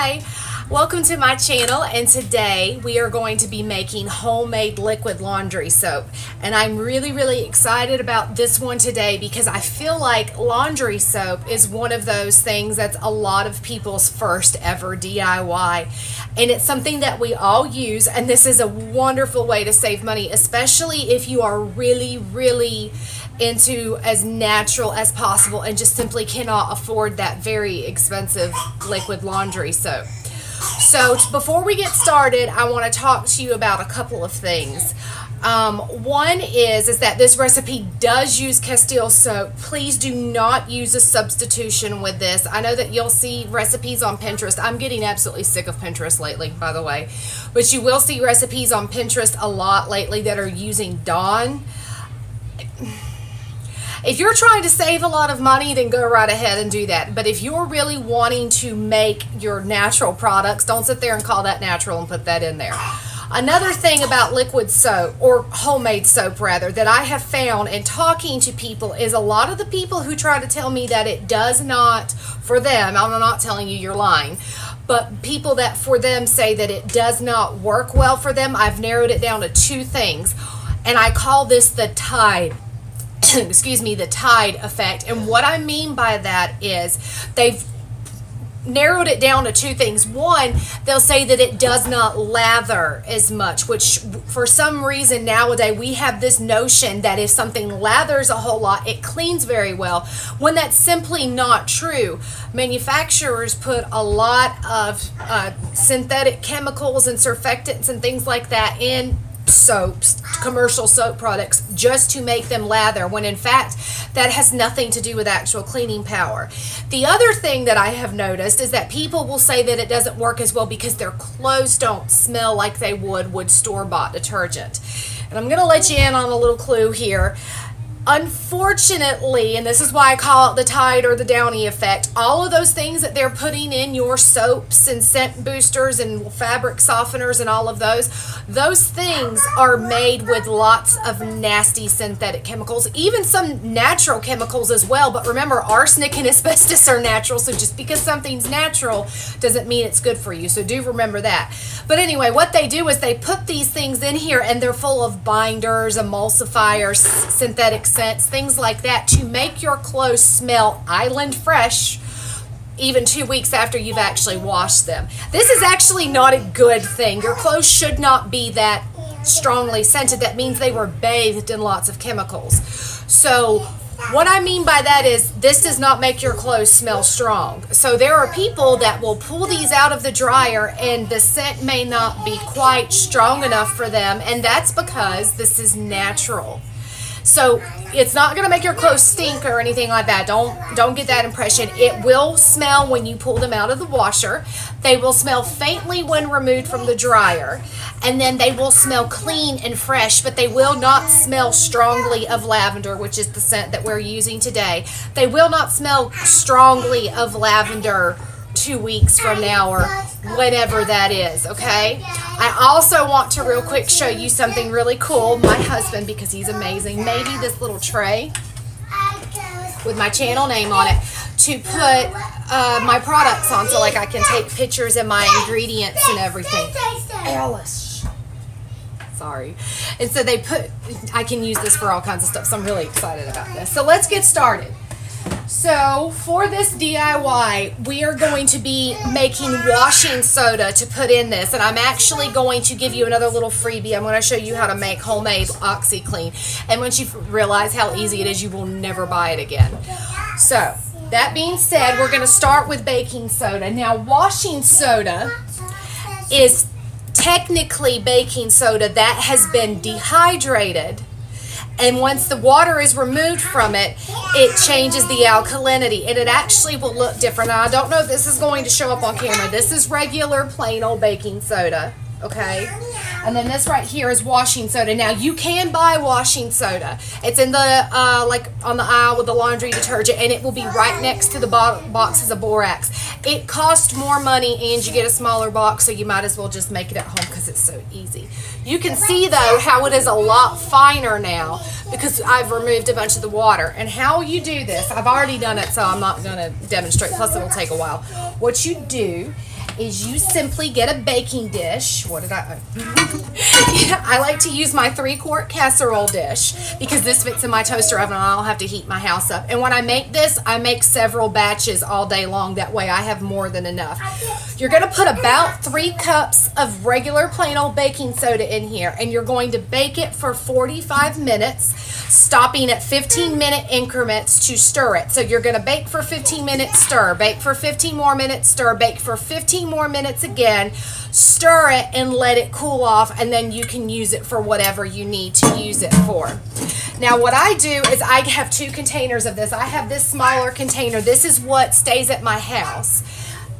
Hi, welcome to my channel, and today we are going to be making homemade liquid laundry soap. And I'm really excited about this one today because I feel like laundry soap is one of those things that's a lot of people's first ever DIY, and it's something that we all use, and this is a wonderful way to save money, especially if you are really into as natural as possible and just simply cannot afford that very expensive liquid laundry soap. So before we get started, I want to talk to you about a couple of things. One is that this recipe does use castille soap. Please do not use a substitution with this. I know that you'll see recipes on Pinterest. I'm getting absolutely sick of Pinterest lately, by the way. But you will see recipes on Pinterest a lot lately that are using Dawn. If you're trying to save a lot of money, then go right ahead and do that. But if you're really wanting to make your natural products, don't sit there and call that natural and put that in there. Another thing about liquid soap, or homemade soap rather, that I have found in talking to people is a lot of the people who try to tell me that it does not, for them, I'm not telling you you're lying, but people that for them say that it does not work well for them, I've narrowed it down to two things. And I call this the tide the tide effect. And what I mean by that is they've narrowed it down to two things. One, they'll say that it does not lather as much, which for some reason nowadays we have this notion that if something lathers a whole lot, it cleans very well, when that's simply not true. Manufacturers put a lot of synthetic chemicals and surfactants and things like that in soaps, commercial soap products, just to make them lather, when in fact that has nothing to do with actual cleaning power. The other thing that I have noticed is that people will say that it doesn't work as well because their clothes don't smell like they would store-bought detergent. And I'm going to let you in on a little clue here. Unfortunately, and this is why I call it the Tide or the Downy effect, all of those things that they're putting in your soaps and scent boosters and fabric softeners and all of those things are made with lots of nasty synthetic chemicals, even some natural chemicals as well. But remember, arsenic and asbestos are natural, so just because something's natural doesn't mean it's good for you. So do remember that. But anyway, what they do is they put these things in here, and they're full of binders, emulsifiers, synthetic scents, things like that, to make your clothes smell island fresh even 2 weeks after you've actually washed them. This is actually not a good thing. Your clothes should not be that strongly scented. That means they were bathed in lots of chemicals. So what I mean by that is this does not make your clothes smell strong. So there are people that will pull these out of the dryer and the scent may not be quite strong enough for them, and that's because this is natural. So it's not going to make your clothes stink or anything like that. Don't get that impression. It will smell when you pull them out of the washer. They will smell faintly when removed from the dryer. And then they will smell clean and fresh, but they will not smell strongly of lavender, which is the scent that we're using today. They will not smell strongly of lavender 2 weeks from now or whenever that is, okay? I also want to real quick show you something really cool. My husband, because he's amazing, made me this little tray with my channel name on it to put my products on, so like I can take pictures of my ingredients and everything. Alice, sorry. And so I can use this for all kinds of stuff, so I'm really excited about this. So let's get started. So for this DIY, we are going to be making washing soda to put in this, and I'm actually going to give you another little freebie. I'm going to show you how to make homemade OxiClean, and once you realize how easy it is, you will never buy it again. So that being said, we're going to start with baking soda. Now, washing soda is technically baking soda that has been dehydrated. And once the water is removed from it, it changes the alkalinity, and it actually will look different. Now, I don't know if this is going to show up on camera. This is regular plain old baking soda, okay? And then this right here is washing soda. Now, you can buy washing soda. It's in the, like on the aisle with the laundry detergent, and it will be right next to the boxes of borax. It costs more money, and you get a smaller box, so you might as well just make it at home because it's so easy. You can see, though, how it is a lot finer now because I've removed a bunch of the water. And how you do this, I've already done it, so I'm not going to demonstrate. Plus, it will take a while. What you do is you simply get a baking dish. What did I? I like to use my 3-quart casserole dish because this fits in my toaster oven and I don't have to heat my house up. And when I make this, I make several batches all day long. That way I have more than enough. You're going to put about 3 cups of regular plain old baking soda in here, and you're going to bake it for 45 minutes, stopping at 15-minute increments to stir it. So you're going to bake for 15 minutes, stir, bake for 15 more minutes, stir, bake for 15 more minutes again, stir it and let it cool off, and then you can use it for whatever you need to use it for. Now what I do is I have 2 containers of this. I have this smaller container. This is what stays at my house,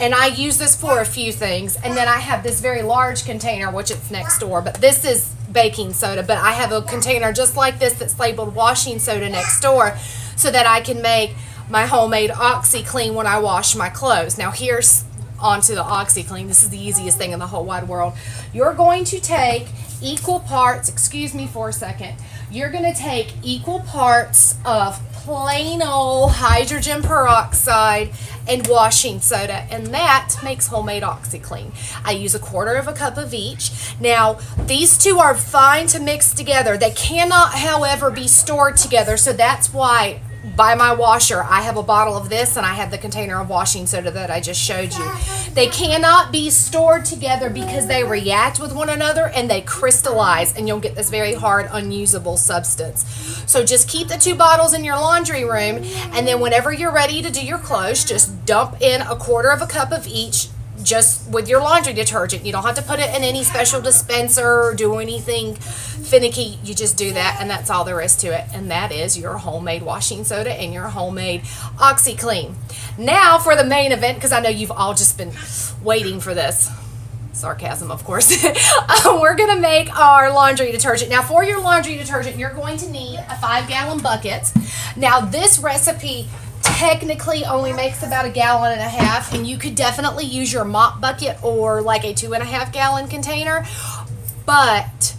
and I use this for a few things. And then I have this very large container, which it's next door, but this is baking soda. But I have a container just like this that's labeled washing soda next door so that I can make my homemade OxyClean when I wash my clothes. Now here's onto the OxyClean. This is the easiest thing in the whole wide world. You're going to take equal parts, excuse me for a second, you're going to take equal parts of plain old hydrogen peroxide and washing soda, and that makes homemade OxyClean. I use 1/4 cup of each. Now these two are fine to mix together. They cannot, however, be stored together, so that's why by my washer I have a bottle of this and I have the container of washing soda that I just showed you. They cannot be stored together because they react with one another and they crystallize, and you'll get this very hard, unusable substance. So just keep the 2 bottles in your laundry room, and then whenever you're ready to do your clothes, just dump in 1/4 cup of each, just with your laundry detergent. You don't have to put it in any special dispenser or do anything finicky. You just do that, and that's all there is to it. And that is your homemade washing soda and your homemade OxyClean. Now for the main event, because I know you've all just been waiting for this. Sarcasm, of course. We're going to make our laundry detergent. Now for your laundry detergent, you're going to need a 5-gallon bucket. Now this recipe technically only makes about 1.5 gallons, and you could definitely use your mop bucket or like a 2.5-gallon container, but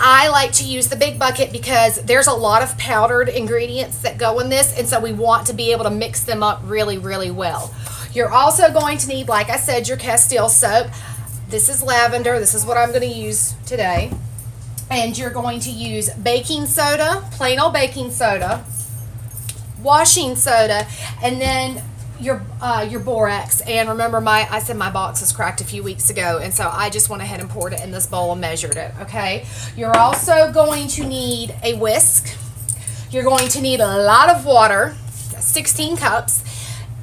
I like to use the big bucket because there's a lot of powdered ingredients that go in this, and so we want to be able to mix them up really, really well. You're also going to need, like I said, your Castile soap. This is lavender. This is what I'm going to use today. And you're going to use baking soda, plain old baking soda, washing soda, and then your borax. And remember, I said my box was cracked a few weeks ago, and so I just went ahead and poured it in this bowl and measured it. Okay, you're also going to need a whisk. You're going to need a lot of water, 16 cups.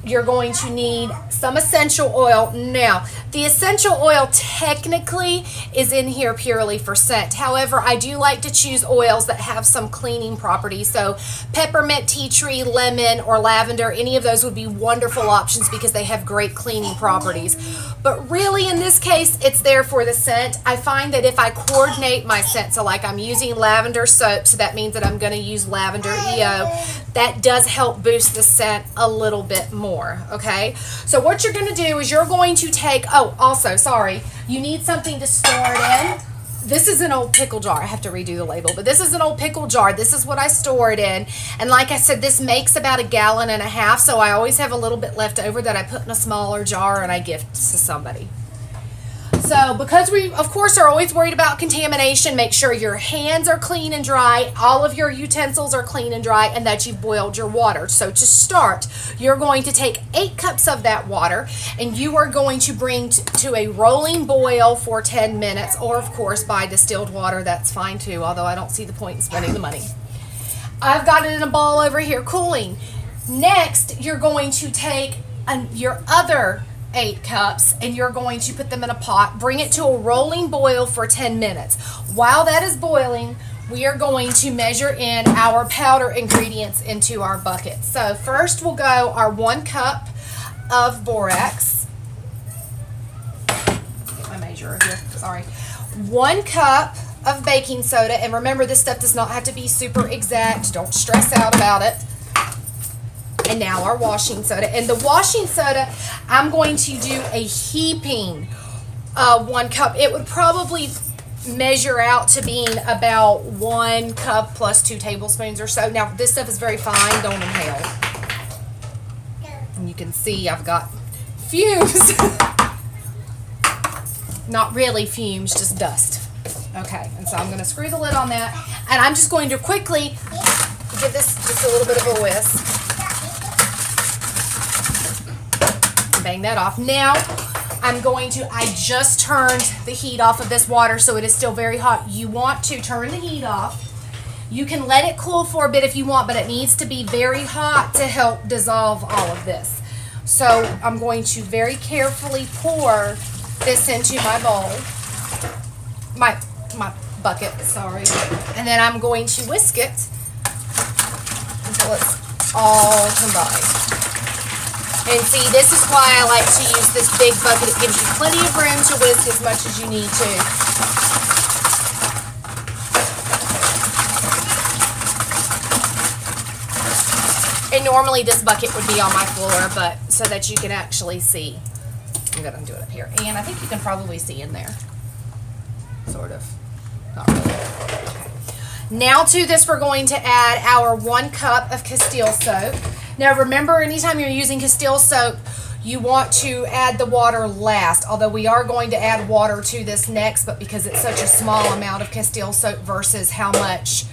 You're going to need some essential oil. Now, the essential oil technically is in here purely for scent. However, I do like to choose oils that have some cleaning properties. So peppermint, tea tree, lemon, or lavender, any of those would be wonderful options because they have great cleaning properties. But really, in this case, it's there for the scent. I find that if I coordinate my scent, so like I'm using lavender soap, so that means that I'm going to use lavender EO, that does help boost the scent a little bit more. Okay, so what you're going to do is you're going to take, oh, also, sorry, you need something to store it in. This is an old pickle jar. I have to redo the label, but this is an old pickle jar. This is what I store it in. And like I said, this makes about 1.5 gallons, so I always have a little bit left over that I put in a smaller jar and I gift to somebody. So because we, of course, are always worried about contamination, make sure your hands are clean and dry, all of your utensils are clean and dry, and that you've boiled your water. So to start, you're going to take 8 cups of that water, and you are going to bring to a rolling boil for 10 minutes, or of course buy distilled water. That's fine too, although I don't see the point in spending the money. I've got it in a bowl over here cooling. Next, you're going to take your other 8 cups, and you're going to put them in a pot, bring it to a rolling boil for 10 minutes. While that is boiling, we are going to measure in our powder ingredients into our bucket. So first we'll go our 1 cup of borax. Get my measure here, sorry. 1 cup of baking soda, and remember, this stuff does not have to be super exact. Don't stress out about it. And now our washing soda. And the washing soda, I'm going to do a heaping 1 cup. It would probably measure out to being about 1 cup plus 2 tablespoons or so. Now, this stuff is very fine. Don't inhale. And you can see I've got fumes. Not really fumes, just dust. Okay, and so I'm going to screw the lid on that, and I'm just going to quickly give this just a little bit of a whisk. Bang that off. Now, I just turned the heat off of this water, so it is still very hot. You want to turn the heat off. You can let it cool for a bit if you want, but it needs to be very hot to help dissolve all of this. So I'm going to very carefully pour this into my bowl, my bucket, sorry. And then I'm going to whisk it until it's all combined. And see, this is why I like to use this big bucket. It gives you plenty of room to whisk as much as you need to. And normally this bucket would be on my floor, but so that you can actually see. I'm going to do it up here. And I think you can probably see in there. Sort of. Not really. Okay. Now to this, we're going to add our 1 cup of Castile soap. Now remember, anytime you're using Castile soap, you want to add the water last, although we are going to add water to this next, but because it's such a small amount of Castile soap versus how much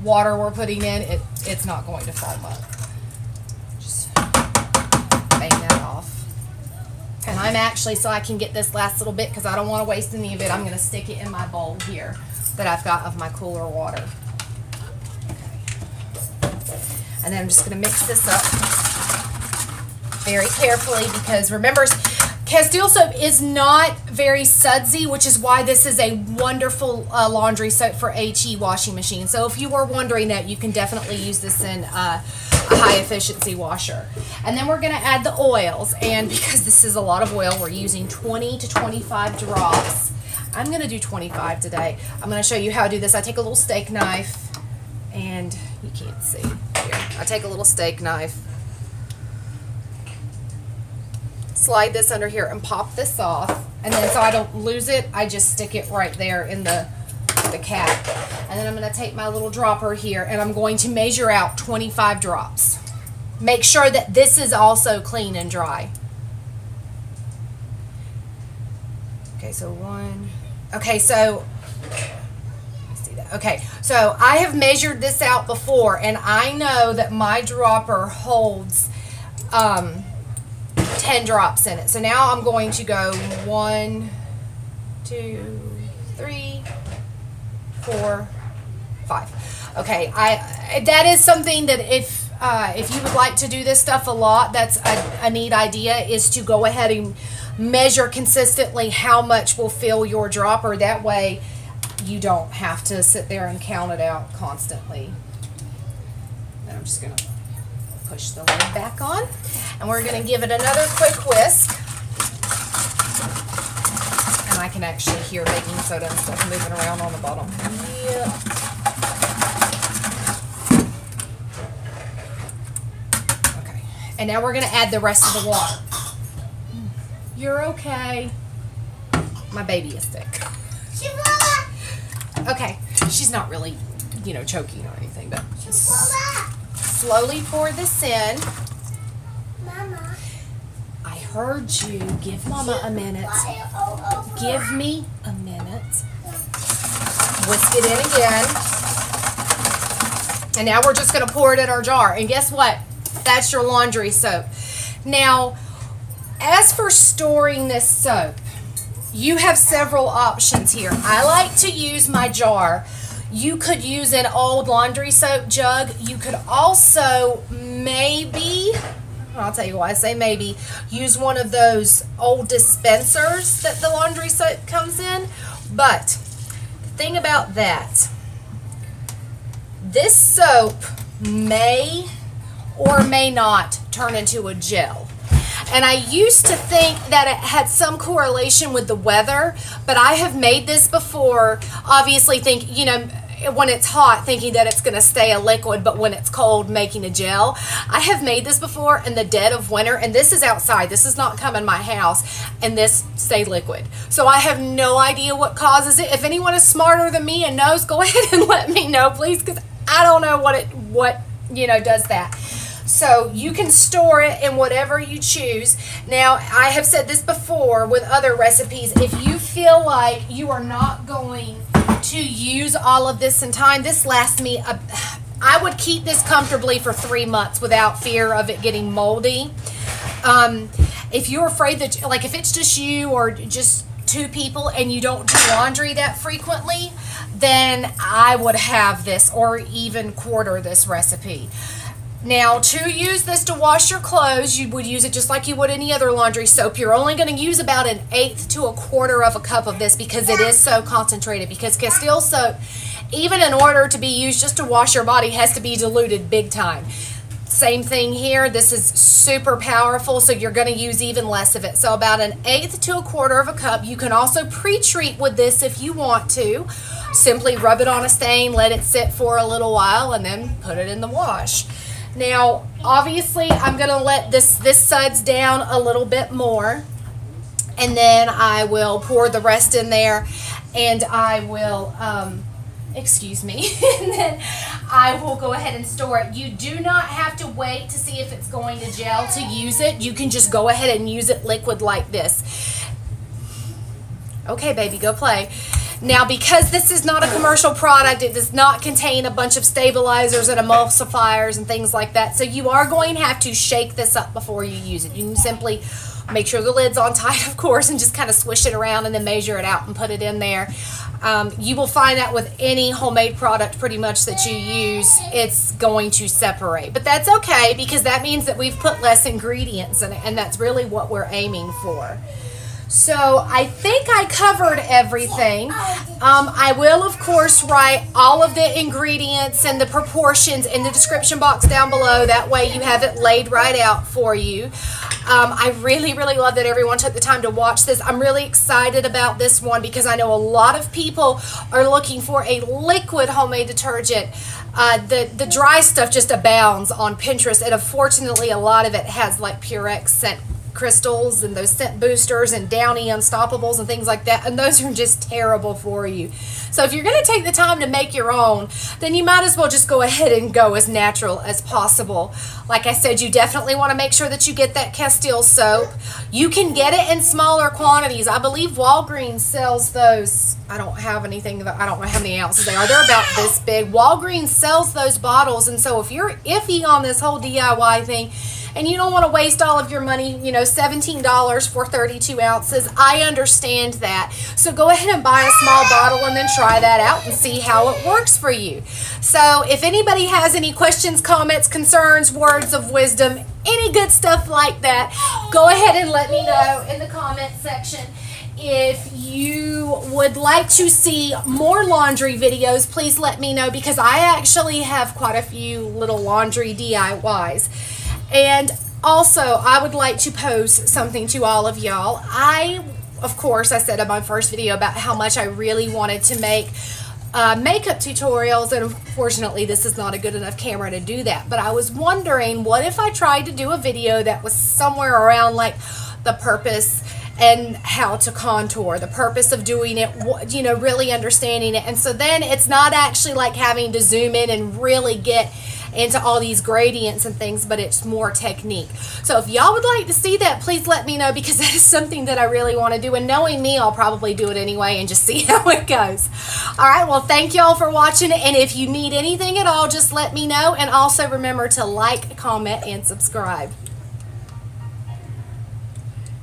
water we're putting in, it's not going to foam up. Just bang that off. And I'm actually, so I can get this last little bit, because I don't want to waste any of it, I'm going to stick it in my bowl here that I've got of my cooler water. And then I'm just going to mix this up very carefully, because remember, Castile soap is not very sudsy, which is why this is a wonderful laundry soap for HE washing machine. So if you were wondering that, you can definitely use this in a high efficiency washer. And then we're going to add the oils, and because this is a lot of oil, we're using 20 to 25 drops. I'm going to do 25 today. I'm going to show you how to do this. I take a little steak knife, and you can't see here. I take a little steak knife, slide this under here, and pop this off. And then so I don't lose it, I just stick it right there in the cap. And then I'm going to take my little dropper here, and I'm going to measure out 25 drops. Make sure that this is also clean and dry. Okay, so 1. Okay, so okay, so I have measured this out before, and I know that my dropper holds 10 drops in it. So now I'm going to go 1, 2, 3, 4, 5. Okay, that is something that if you would like to do this stuff a lot, that's a neat idea, is to go ahead and measure consistently how much will fill your dropper. That way you don't have to sit there and count it out constantly. Then I'm just going to push the lid back on, and we're going to give it another quick whisk. And I can actually hear baking soda and stuff moving around on the bottom. Yep. Okay, and now we're going to add the rest of the water. You're okay. My baby is sick. Okay, she's not really, choking or anything, but just slowly pour this in. Mama. I heard you. Give Mama a minute. Give me a minute. Whisk it in again. And now we're just going to pour it in our jar. And guess what? That's your laundry soap. Now, as for storing this soap, you have several options here. I like to use my jar. You could use an old laundry soap jug. You could also maybe, I'll tell you why I say maybe, use one of those old dispensers that the laundry soap comes in. But the thing about that, this soap may or may not turn into a gel. And I used to think that it had some correlation with the weather, but I have made this before, obviously when it's hot, thinking that it's going to stay a liquid, but when it's cold, making a gel. I have made this before in the dead of winter, and this is outside. This is not come in my house, and this stayed liquid. So I have no idea what causes it. If anyone is smarter than me and knows, go ahead and let me know, please, because I don't know what does that. So you can store it in whatever you choose. Now, I have said this before with other recipes. If you feel like you are not going to use all of this in time, this lasts me, I would keep this comfortably for 3 months without fear of it getting moldy. If you're afraid that, like if it's just you or just 2 people and you don't do laundry that frequently, then I would have this or even quarter this recipe. Now, to use this to wash your clothes, you would use it just like you would any other laundry soap. You're only going to use about 1/8 to 1/4 of a cup of this because it is so concentrated. Because Castile soap, even in order to be used just to wash your body, has to be diluted big time. Same thing here. This is super powerful, so you're going to use even less of it. So about 1/8 to 1/4 of a cup. You can also pre-treat with this if you want to. Simply rub it on a stain, let it sit for a little while, and then put it in the wash. Now, obviously, I'm going to let this suds down a little bit more, and then I will pour the rest in there, and I will, excuse me, and then I will go ahead and store it. You do not have to wait to see if it's going to gel to use it. You can just go ahead and use it liquid like this. Okay, baby, go play. Now, because this is not a commercial product, it does not contain a bunch of stabilizers and emulsifiers and things like that. So you are going to have to shake this up before you use it. You can simply make sure the lid's on tight, of course, and just kind of swish it around and then measure it out and put it in there. You will find that with any homemade product pretty much that you use, it's going to separate. But that's okay because that means that we've put less ingredients in it, and that's really what we're aiming for. So I think I covered everything. I will, of course, write all of the ingredients and the proportions in the description box down below. That way you have it laid right out for you. I really, really love that everyone took the time to watch this. I'm really excited about this one because I know a lot of people are looking for a liquid homemade detergent. The dry stuff just abounds on Pinterest, and unfortunately a lot of it has like Purex scent crystals and those scent boosters and Downy Unstoppables and things like that, and those are just terrible for you. So if you're going to take the time to make your own, then you might as well just go ahead and go as natural as possible. Like I said, you definitely want to make sure that you get that Castile soap. You can get it in smaller quantities. I believe Walgreens sells those. I don't have anything, I don't know how many ounces they are. They're about this big. Walgreens sells those bottles, and so if you're iffy on this whole DIY thing, and you don't want to waste all of your money, you know, $17 for 32 ounces, I understand that. So go ahead and buy a small bottle and then try that out and see how it works for you. So if anybody has any questions, comments, concerns, words of wisdom, any good stuff like that, go ahead and let me know in the comment section. If you would like to see more laundry videos, please let me know because I actually have quite a few little laundry DIYs. And also, I would like to pose something to all of y'all. Of course, I said in my first video about how much I really wanted to make makeup tutorials, and unfortunately, this is not a good enough camera to do that. But I was wondering, what if I tried to do a video that was somewhere around like the purpose and how to contour, the purpose of doing it, you know, really understanding it. And so then it's not actually like having to zoom in and really get into all these gradients and things, but it's more technique. So if y'all would like to see that, please let me know because that is something that I really want to do, and knowing me, I'll probably do it anyway and just see how it goes. All right, well, thank y'all for watching, and if you need anything at all, just let me know, and also remember to like, comment, and subscribe.